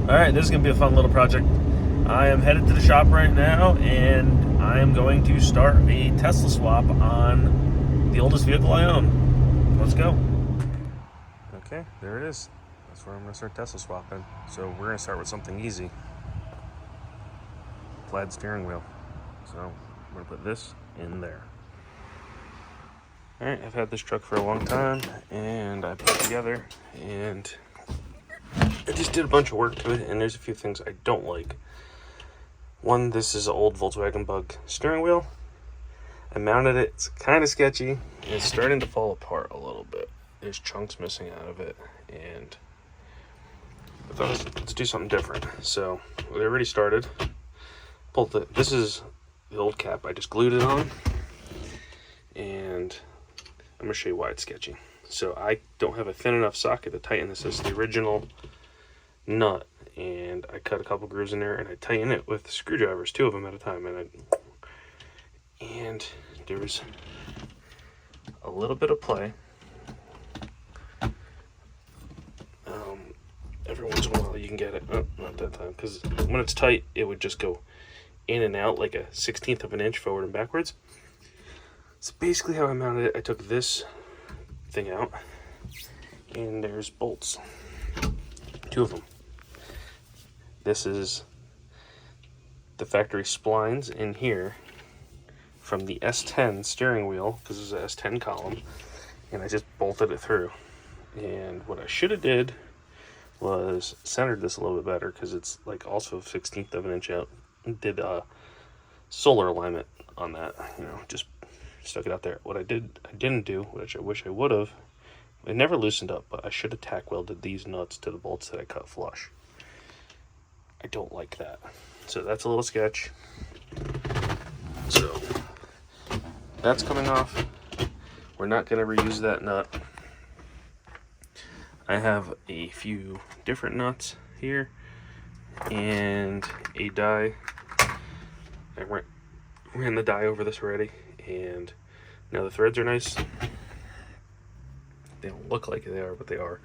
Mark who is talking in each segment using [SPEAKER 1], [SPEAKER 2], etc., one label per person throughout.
[SPEAKER 1] Alright, this is going to be a fun little project. I am headed to the shop right now, and I am going to start a Tesla swap on the oldest vehicle I own. Let's go. Okay, there it is. That's where I'm going to start Tesla swapping. So we're going to start with something easy. Plaid steering wheel. So I'm going to put this in there. Alright, I've had this truck for a long time, and I put it together, and I just did a bunch of work to it, and there's a few things I don't like. One, this is an old Volkswagen Bug steering wheel. I mounted it, it's kind of sketchy, and it's starting to fall apart a little bit. There's chunks missing out of it, and I thought, let's do something different. So, we already started. This is the old cap, I just glued it on, and I'm going to show you why it's sketchy. So, I don't have a thin enough socket to tighten this. This is the original nut, and I cut a couple grooves in there, and I tighten it with screwdrivers, 2 of them at a time, and there's a little bit of play. Every once in a while you can get it. Oh, not that time, because when it's tight it would just go in and out like a 1/16 of an inch forward and backwards. So basically how I mounted it, I took this thing out, and there's bolts, 2 of them. This is the factory splines in here from the S10 steering wheel, because this is an S10 column, and I just bolted it through. And what I should have did was centered this a little bit better, because it's like also 1/16 of an inch out. Did a solar alignment on that, just stuck it out there. What I didn't do, which I wish I would have, it never loosened up, but I should have tack welded these nuts to the bolts that I cut flush. I don't like that. So that's a little sketch. So that's coming off. We're not going to reuse that nut. I have a few different nuts here and a die. I ran the die over this already, and now the threads are nice. They don't look like they are, but they are.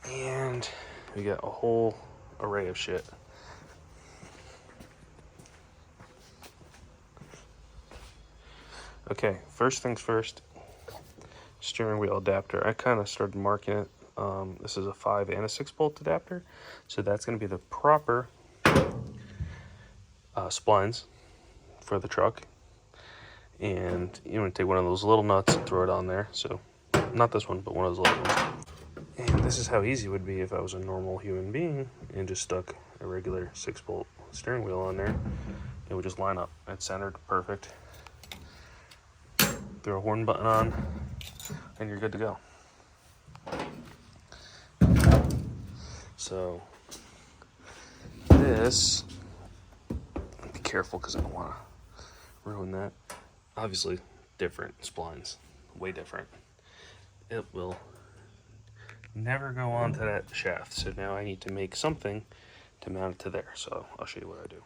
[SPEAKER 1] And we got a whole array of shit. Okay, first things first, steering wheel adapter. I kind of started marking it. This is a 5 and a 6 bolt adapter, so that's going to be the proper splines for the truck. And you want to take one of those little nuts and throw it on there. So not this one, but one of those little ones. And this is how easy it would be if I was a normal human being and just stuck a regular 6 bolt steering wheel on there. It would just line up. It's centered perfect. Throw a horn button on, and you're good to go. So this, be careful because I don't want to ruin that. Obviously different splines, way different. It will never go onto that shaft, so now I need to make something to mount it to there. So I'll show you what I do.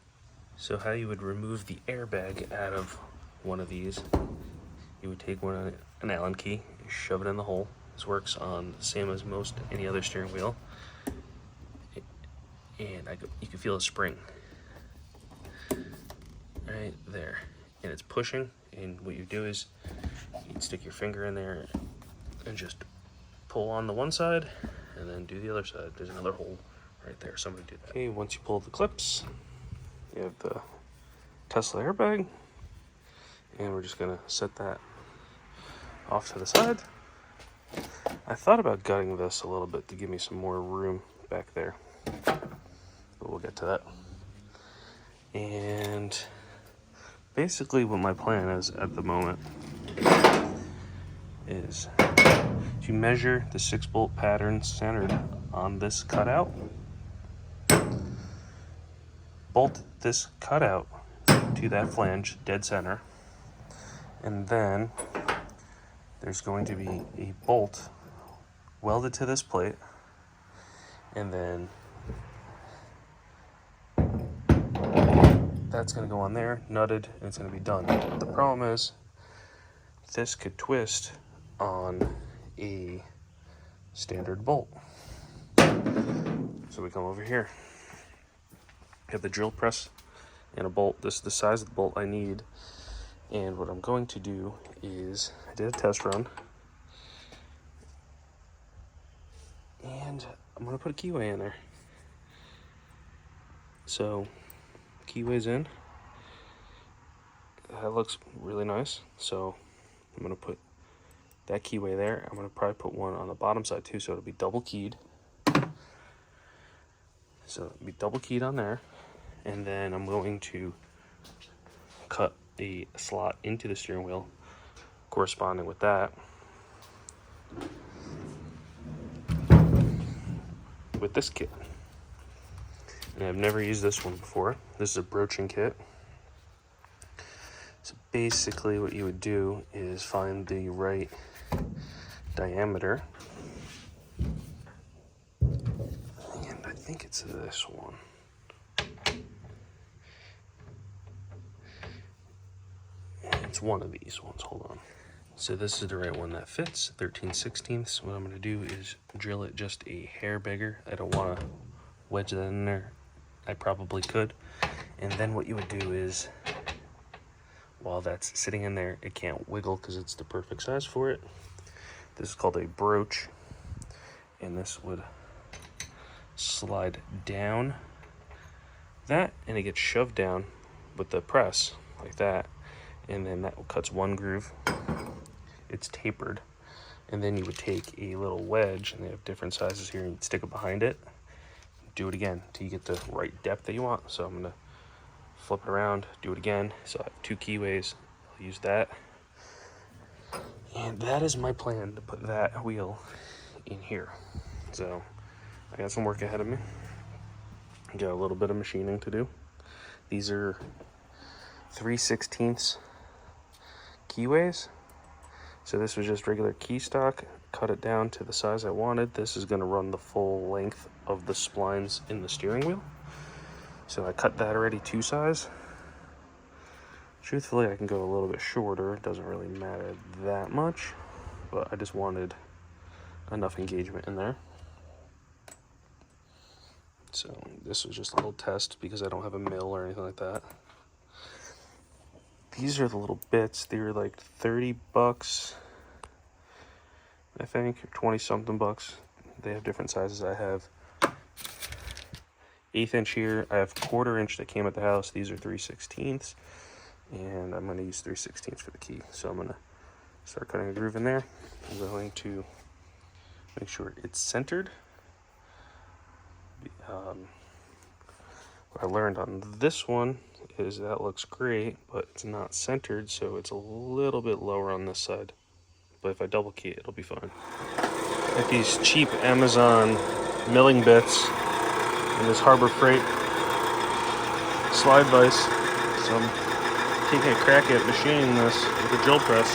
[SPEAKER 1] So how you would remove the airbag out of one of these, you would take an Allen key, shove it in the hole. This works on the same as any other steering wheel. And you can feel a spring right there, and it's pushing. And what you do is you stick your finger in there and just pull on the one side, and then do the other side. There's another hole right there. Somebody do that. Okay, once you pull the clips, you have the Tesla airbag, and we're just gonna set that off to the side. I thought about gutting this a little bit to give me some more room back there, but we'll get to that. And basically what my plan is at the moment is to measure the 6 bolt pattern centered on this cutout, bolt this cutout to that flange dead center, and then there's going to be a bolt welded to this plate, and then that's going to go on there, nutted, and it's going to be done. But the problem is this could twist on a standard bolt. So we come over here. Have the drill press and a bolt. This is the size of the bolt I need. And what I'm going to do is, I did a test run. And I'm going to put a keyway in there. So, keyway's in. That looks really nice. So, I'm going to put that keyway there. I'm going to probably put one on the bottom side too, so it'll be double keyed. So it'll be double keyed on there. And then I'm going to cut a slot into the steering wheel corresponding with that. With this kit. And I've never used this one before. This is a broaching kit. So basically what you would do is find the right diameter. And I think it's this one. It's one of these ones, hold on. So this is the right one that fits, 13/16. What I'm gonna do is drill it just a hair bigger. I don't wanna wedge that in there. I probably could. And then what you would do is, while that's sitting in there, it can't wiggle because it's the perfect size for it. This is called a broach. And this would slide down that, and it gets shoved down with the press like that. And then that cuts one groove. It's tapered. And then you would take a little wedge, and they have different sizes here, and you'd stick it behind it. Do it again till you get the right depth that you want. So I'm gonna flip it around, do it again. So I have two keyways, I'll use that. And that is my plan, to put that wheel in here. So I got some work ahead of me. Got a little bit of machining to do. These are 3/16 keyways. So this was just regular key stock. Cut it down to the size I wanted. This is gonna run the full length of the splines in the steering wheel. So I cut that already to size. Truthfully, I can go a little bit shorter. It doesn't really matter that much, but I just wanted enough engagement in there. So this was just a little test because I don't have a mill or anything like that. These are the little bits. They were like 30 bucks, I think, or 20 something bucks. They have different sizes. I have 1/8 inch here. I have 1/4 inch that came at the house. These are 3/16, and I'm going to use 3/16 for the key. So I'm going to start cutting a groove in there. I'm going to make sure it's centered. What I learned on this one is that looks great, but it's not centered, so it's a little bit lower on this side. But if I double key it, it'll be fine. Like these cheap Amazon milling bits and this Harbor Freight slide vise. So I'm taking a crack at machining this with a drill press.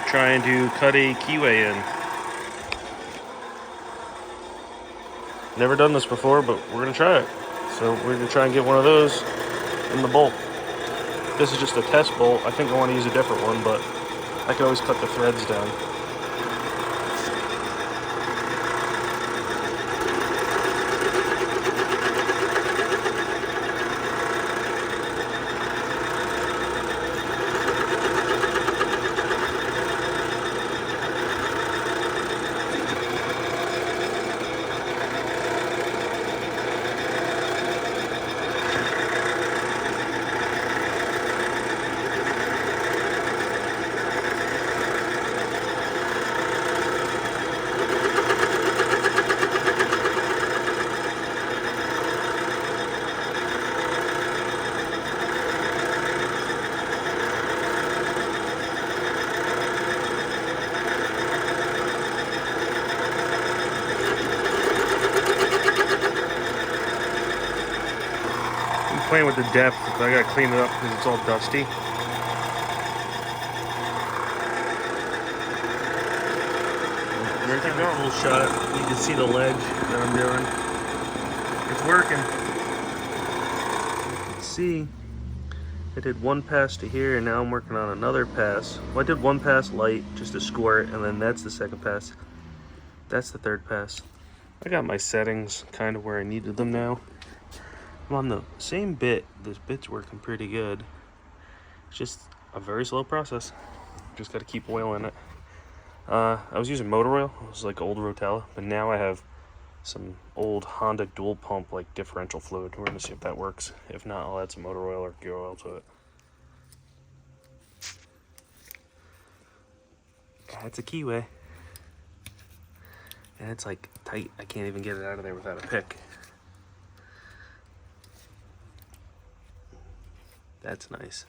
[SPEAKER 1] Trying to cut a keyway in. Never done this before, but we're gonna try it. So we're gonna try and get one of those in the bolt. This is just a test bolt. I think I want to use a different one, but I can always cut the threads down. Playing with the depth, but I gotta clean it up because it's all dusty. There's a full shot. You can see the ledge that I'm doing. It's working. Let's see. I did one pass to here, and now I'm working on another pass. Well, I did one pass light just to score it, and then that's the second pass. That's the third pass. I got my settings kind of where I needed them now. I'm on the same bit. This bit's working pretty good. It's just a very slow process. Just got to keep oil in it. I was using motor oil. It was like old Rotella, but now I have some old Honda dual pump like differential fluid. We're gonna see if that works. If not, I'll add some motor oil or gear oil to it. That's a keyway. And it's like tight. I can't even get it out of there without a pick. That's nice.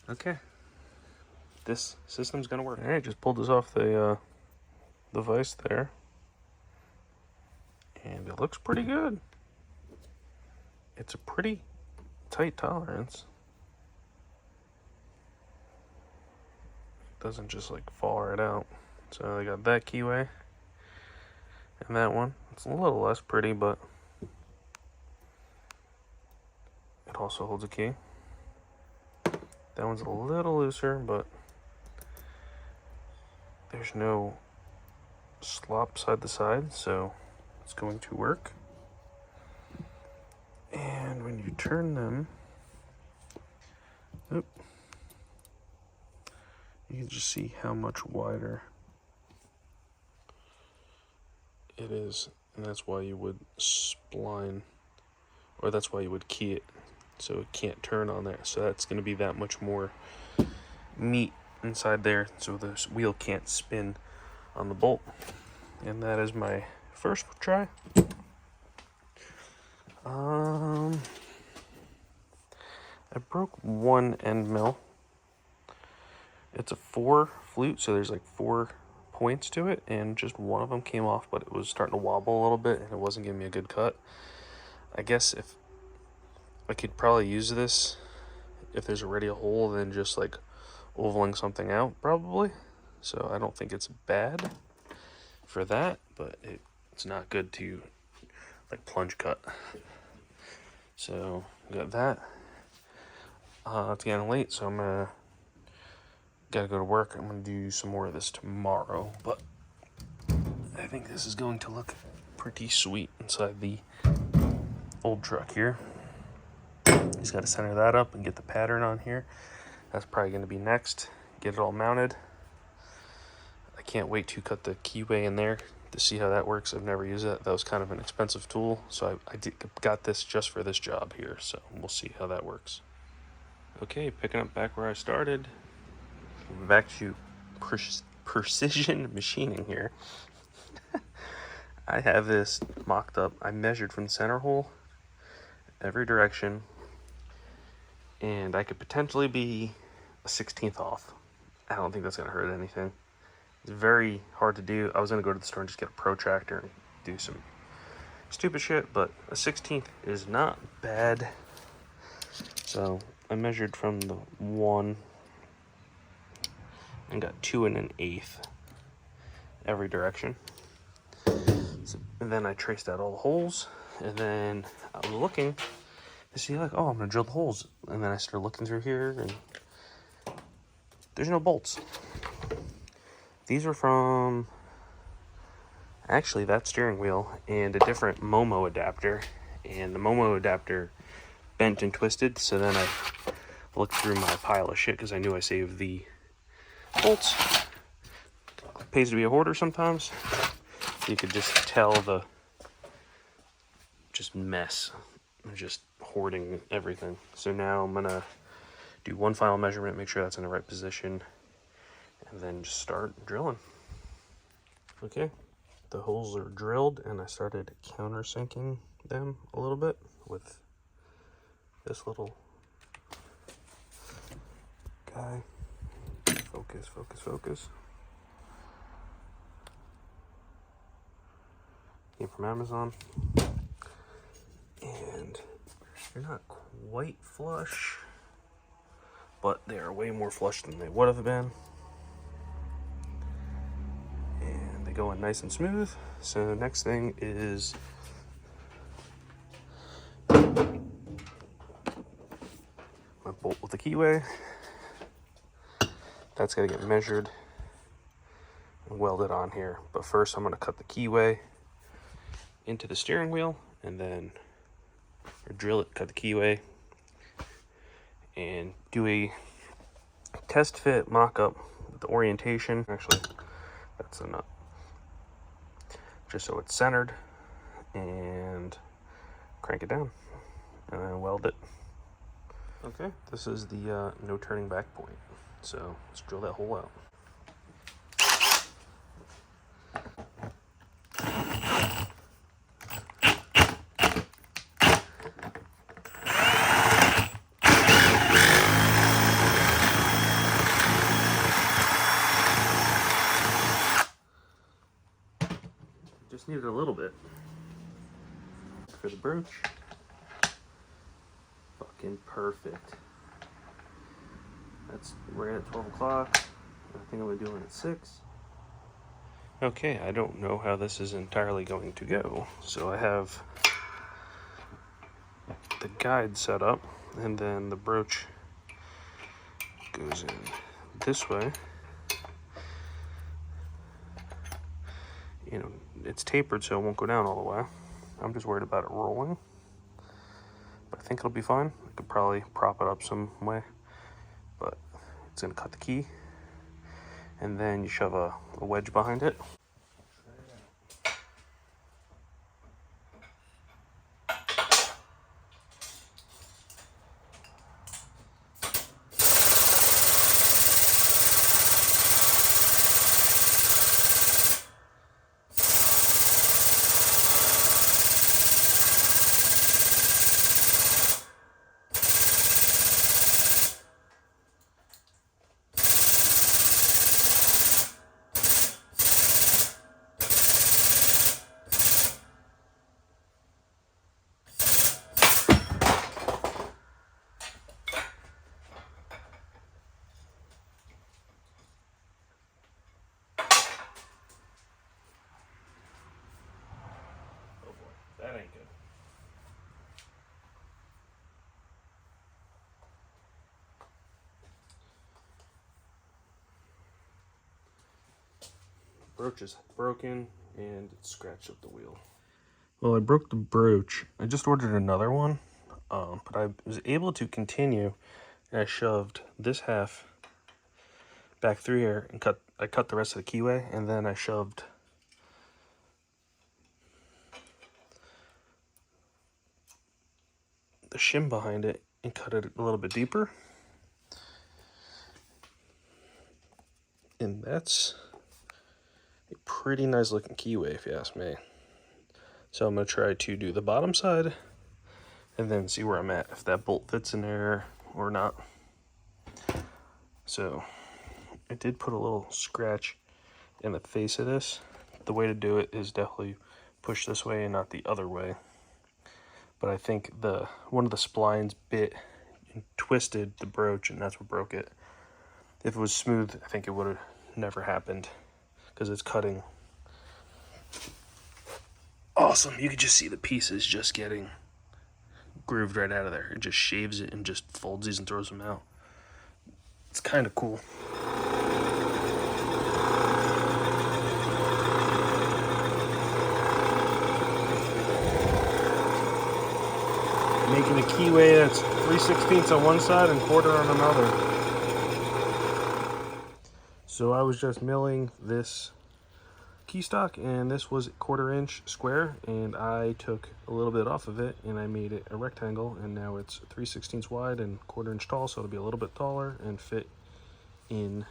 [SPEAKER 1] Okay. This system's gonna work. Alright, just pulled this off the vise there. And it looks pretty good. It's a pretty tight tolerance. It doesn't just like fall right out. So I got that keyway. And that one. It's a little less pretty, but it also holds a key. That one's a little looser, but there's no slop side to side, so it's going to work. And when you turn them, you can just see how much wider it is, and that's why you would spline, or that's why you would key it, so it can't turn on there. So that's going to be that much more meat inside there, so the wheel can't spin on the bolt. And that is my first try. I broke one end mill. It's a 4 flute, so there's like 4 points to it, and just one of them came off, but it was starting to wobble a little bit and it wasn't giving me a good cut. I guess if I could probably use this if there's already a hole, then just like ovaling something out probably. So I don't think it's bad for that, but it's not good to like plunge cut. So got that. It's getting late, so I'm gotta go to work. I'm gonna do some more of this tomorrow, but I think this is going to look pretty sweet inside the old truck here. Just got to center that up and get the pattern on here. That's probably going to be next. Get it all mounted. I can't wait to cut the keyway in there to see how that works. I've never used it. That was kind of an expensive tool, so I got this just for this job here, so we'll see how that works. Okay, picking up back where I started. Back to precision machining here. I have this mocked up. I measured from the center hole every direction, and I could potentially be a 16th off. I don't think that's gonna hurt anything. It's very hard to do. I was gonna go to the store and just get a protractor and do some stupid shit, but a 16th is not bad. So I measured from the 1 and got 2 1/8 every direction. So, and then I traced out all the holes, and then I was looking to see like, oh, I'm gonna drill the holes, and then I started looking through here, and there's no bolts. These were from actually that steering wheel and a different Momo adapter, and the Momo adapter bent and twisted. So then I looked through my pile of shit because I knew I saved the bolts. Pays to be a hoarder sometimes. You could just tell the just mess. I'm just hoarding everything. So now I'm gonna do one final measurement, make sure that's in the right position, and then just start drilling. Okay, the holes are drilled, and I started countersinking them a little bit with this little guy. Focus, focus, focus. Came from Amazon, and they're not quite flush, but they are way more flush than they would have been, and they go in nice and smooth. So the next thing is my bolt with the keyway. That's got to get measured and weld it on here. But first I'm going to cut the keyway into the steering wheel, and then drill it, cut the keyway, and do a test fit mock-up with the orientation. Actually, that's a nut. Just so it's centered, and crank it down, and then weld it. Okay, this is the no turning back point. So let's drill that hole out. Just needed a little bit for the brooch. Fucking perfect. We're in at 12 o'clock. I think I'm gonna do it at 6. Okay, I don't know how this is entirely going to go. So I have the guide set up, and then the brooch goes in this way. You know, it's tapered so it won't go down all the way. I'm just worried about it rolling, but I think it'll be fine. I could probably prop it up some way, but it's gonna cut the key, and then you shove a wedge behind it. That ain't good. Brooch is broken and it scratched up the wheel. Well, I broke the brooch. I just ordered another one, but I was able to continue, and I shoved this half back through here and I cut the rest of the keyway, and then I shoved the shim behind it and cut it a little bit deeper. And that's a pretty nice looking keyway, if you ask me. So I'm going to try to do the bottom side and then see where I'm at, if that bolt fits in there or not. So I did put a little scratch in the face of this. The way to do it is definitely push this way and not the other way. But I think one of the splines bit and twisted the brooch, and that's what broke it. If it was smooth, I think it would have never happened, because it's cutting. Awesome, you could just see the pieces just getting grooved right out of there. It just shaves it and just folds these and throws them out. It's kind of cool. Making a keyway that's 3/16 on one side and 1/4 on another. So I was just milling this key stock, and this was 1/4 inch square, and I took a little bit off of it and I made it a rectangle, and now it's 3/16 wide and 1/4 inch tall, so it'll be a little bit taller and fit in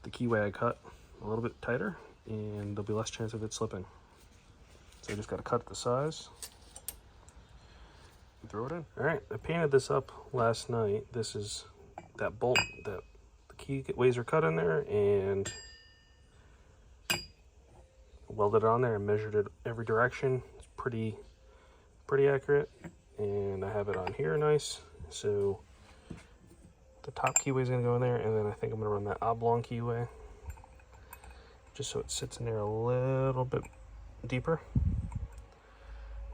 [SPEAKER 1] the keyway I cut a little bit tighter, and there'll be less chance of it slipping. So I just got to cut the size. Throw it in. All right, I painted this up last night. This is that bolt that the keyways are cut in there, and welded it on there and measured it every direction. It's pretty accurate, and I have it on here nice. So the top keyway is gonna go in there, and then I think I'm gonna run that oblong keyway just so it sits in there a little bit deeper.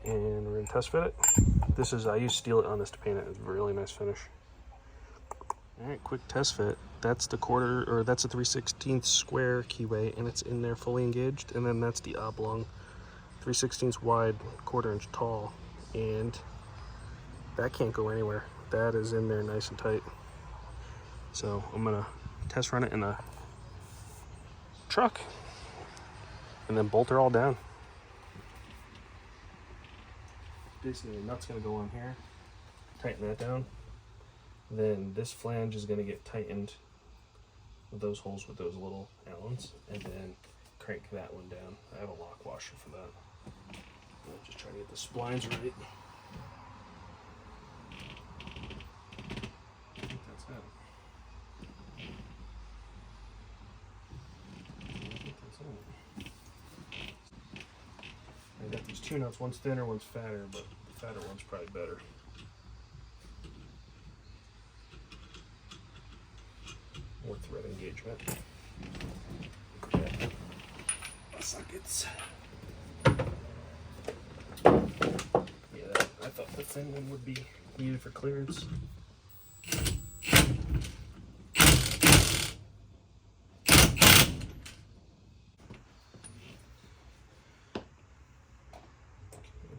[SPEAKER 1] And we're gonna test fit it. I used steel on this to paint it. It's a really nice finish. All right, quick test fit. That's the quarter, or that's a 3/16 square keyway, and it's in there fully engaged. And then that's the oblong 3/16 wide, 1/4 inch tall, and that can't go anywhere. That is in there nice and tight. So I'm gonna test run it in a truck and then bolt her all down. Basically the nut's gonna go on here, tighten that down. Then this flange is gonna get tightened with those holes with those little Allens, and then crank that one down. I have a lock washer for that. I'm just trying to get the splines right. I think that's it. I got these two nuts, one's thinner, one's fatter, but the fatter one's probably better. More thread engagement. Okay. Sockets. Yeah, I thought the thin one would be needed for clearance.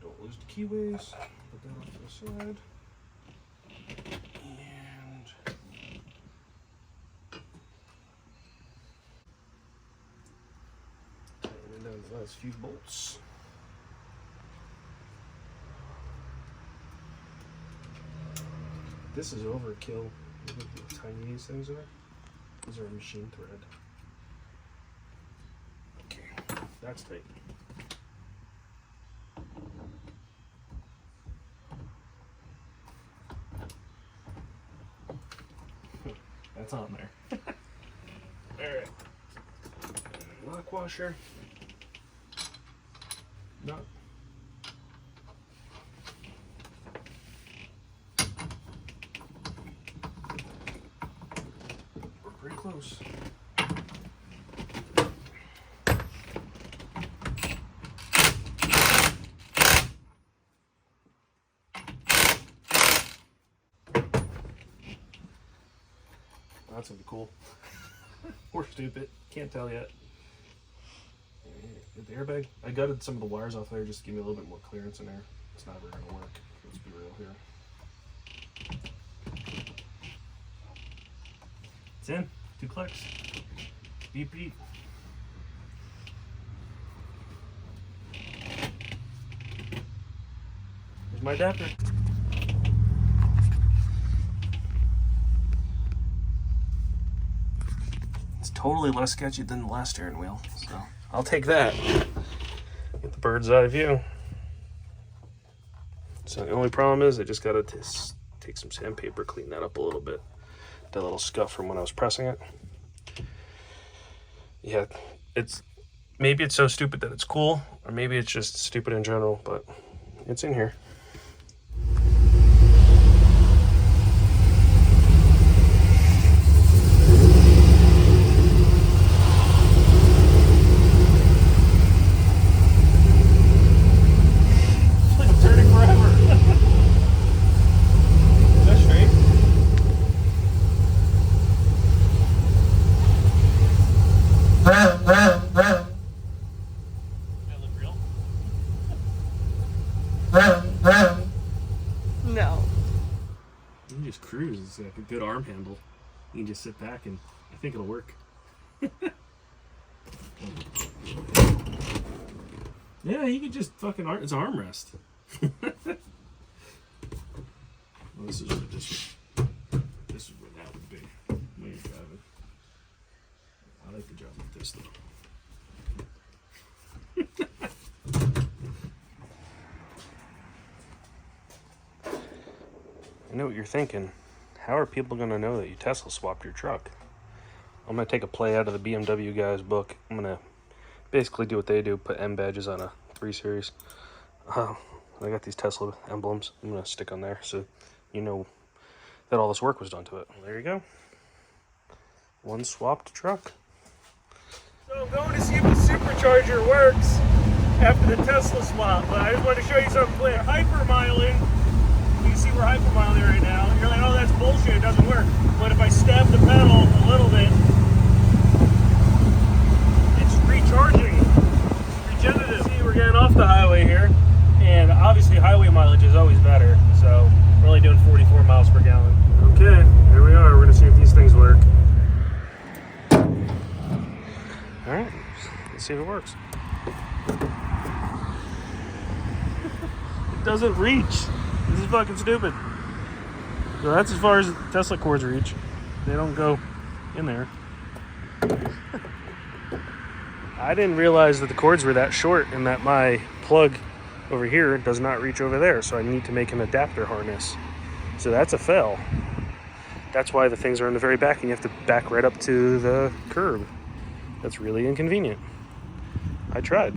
[SPEAKER 1] Don't lose the keyways. Put that off to the side. And tighten down the last few bolts. This is overkill. Look at how tiny these things are. These are machine thread. Okay, that's tight. That's on there. Alright. Lock washer. Nut. We're pretty close. That's gonna be cool. Or stupid. Can't tell yet. The airbag. I gutted some of the wires off there just to give me a little bit more clearance in there. It's not ever gonna work. Let's be real here. It's in. 2 clicks. Beep beep. There's my adapter. Totally less sketchy than the last steering wheel, so I'll take that. Get the bird's eye view. So the only problem is I just gotta take some sandpaper, clean that up a little bit. That little scuff from when I was pressing it. Yeah, maybe it's so stupid that it's cool, or maybe it's just stupid in general, but it's in here.
[SPEAKER 2] No.
[SPEAKER 1] You can just cruise. It's like a good arm handle. You can just sit back and I think it'll work. Yeah, you can just fucking it's an armrest. Well, this is where that would be when you're driving. I like to drive like this though. I know what you're thinking. How are people going to know that you Tesla swapped your truck? I'm going to take a play out of the BMW guy's book. I'm going to basically do what they do, put M badges on a 3 Series. I got these Tesla emblems. I'm going to stick on there so you know that all this work was done to it. Well, there you go. One swapped truck.
[SPEAKER 3] So I'm going to see if the supercharger works after the Tesla swap, but I just want to show you something. Hypermiling. You see we're hypermiling right now. And you're like, oh, that's bullshit. It doesn't work. But if I stab the pedal a little bit, it's recharging. Regenerative. See, we're getting off the highway here. And obviously highway mileage is always better. So we're only doing 44 miles per gallon. Okay, here we are. We're going to see if these things work.
[SPEAKER 1] All right, let's see if it works. It doesn't reach. This is fucking stupid. So that's as far as Tesla cords reach. They don't go in there. I didn't realize that the cords were that short and that my plug over here does not reach over there, so I need to make an adapter harness. So that's a fail. That's why the things are in the very back and you have to back right up to the curb. That's really inconvenient. I tried.